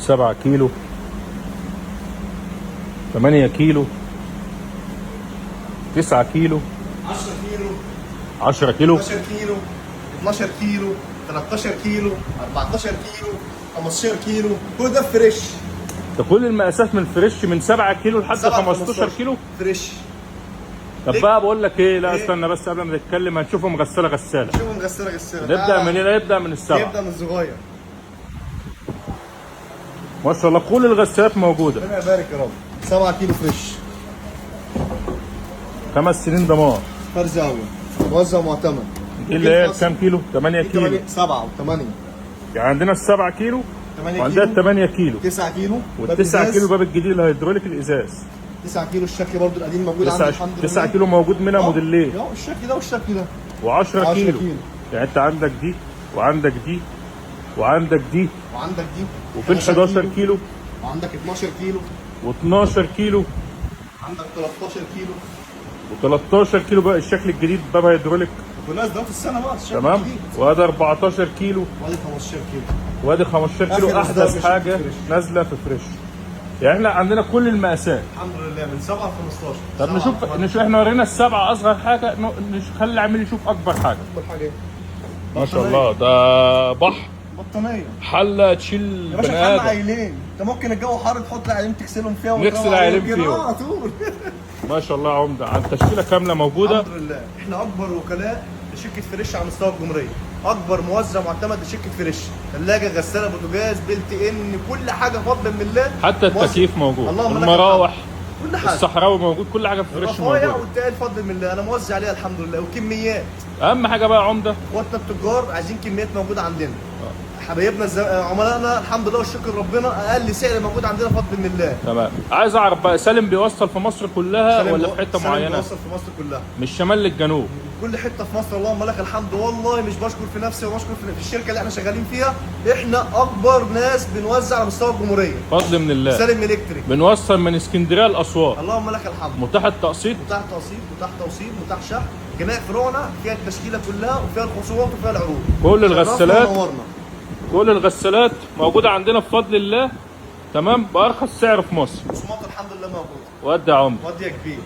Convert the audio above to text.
7 كيلو، 8 كيلو، 9 كيلو، 10 كيلو، 10 كيلو، 11 كيلو، 12 كيلو، 13 كيلو، 14 كيلو، 15 كيلو، كل ده فريش. ده كل المقاسات من فريش من 7 كيلو لحد 15 كيلو فريش. طب بقى بقول لك ايه، لا إيه؟ استنى بس قبل ما نتكلم هنشوفه مغسله غساله. شوفوا مغسله غساله. نبدا من هنا، نبدا من السبعه. نبدا من الصغير. ما شاء الله كل الغسالات موجوده. ربنا يبارك يا رب. 7 كيلو فريش. 5 سنين ضمان. فرز اول. موزع معتمد. دي اللي هي كام كيلو؟ 8 كيلو. 7 و8. يعني عندنا ال7 كيلو 8 وعندنا كيلو. ال8 كيلو 9 كيلو. وال9 كيلو باب الجديد الهيدروليك الازاز. 9 كيلو الشكل برضو القديم موجود عندي الحمد لله. 9 كيلو موجود منها موديلين. الشكل ده والشكل ده. و10 كيلو. يعني انت عندك دي وعندك دي وعندك دي وعندك دي. وفي ال 11 كيلو وعندك 12 كيلو. و12 كيلو عندك 13 كيلو. و13 كيلو بقى الشكل الجديد باب هيدروليك. كلها ده في السنه بقى الشكل تمام. الجديد. وادي 14 كيلو وادي 15 كيلو. وادي 15 كيلو احدث حاجه نازله في فريش. يعني احنا عندنا كل المقاسات الحمد لله من 7 ل 15. طب نشوف احنا ورينا السبعه اصغر حاجه، خلي العميل يشوف اكبر حاجه. اكبر حاجه ايه؟ ما شاء الله ده بحر بطانيه حله تشيل يا باشا. بني حل ادم. عيلين. انت ممكن الجو حر تحط عيلين تغسلهم فيها نغسل عيلين فيهم. على طول. ما شاء الله عمده. عن تشكيله كامله موجوده. الحمد لله. احنا اكبر وكلاء لشركه فريش على مستوى الجمهوريه. اكبر موزع معتمد لشركه فريش. ثلاجه، غساله، بوتاجاز، بلت ان، كل حاجه فضلا من الله. حتى التكييف موجود، اللهم لك المراوح، كل حاجه، الصحراوي موجود، كل حاجه في فريش الرفايع موجوده. والتقال فضل من الله. انا موزع عليها الحمد لله وكميات. اهم حاجه بقى عمده، اخواتنا التجار عايزين كميات موجوده عندنا. حبايبنا عملائنا الحمد لله والشكر ربنا اقل سعر موجود عندنا فضل من الله. تمام. عايز اعرف بقى سالم بيوصل في مصر كلها ولا في حته معينه؟ بيوصل في مصر كلها. من الشمال للجنوب. كل حته في مصر. اللهم لك الحمد. والله مش بشكر في نفسي وبشكر في الشركه اللي احنا شغالين فيها. احنا اكبر ناس بنوزع على مستوى الجمهوريه. فضل من الله. سالم الكتريك. بنوصل من اسكندريه لاسوان. اللهم لك الحمد. متاح التقسيط. متاح تقسيط، متاح توصيل، متاح شحن. جناح فروعنا فيها التشكيله كلها وفيها الخصومات وفيها العروض. كل الغسالات، ونورنا. كل الغسالات موجوده عندنا بفضل الله. تمام. بارخص سعر في مصر. خصومات الحمد لله موجوده. ودي يا عمده. ودي يا كبير.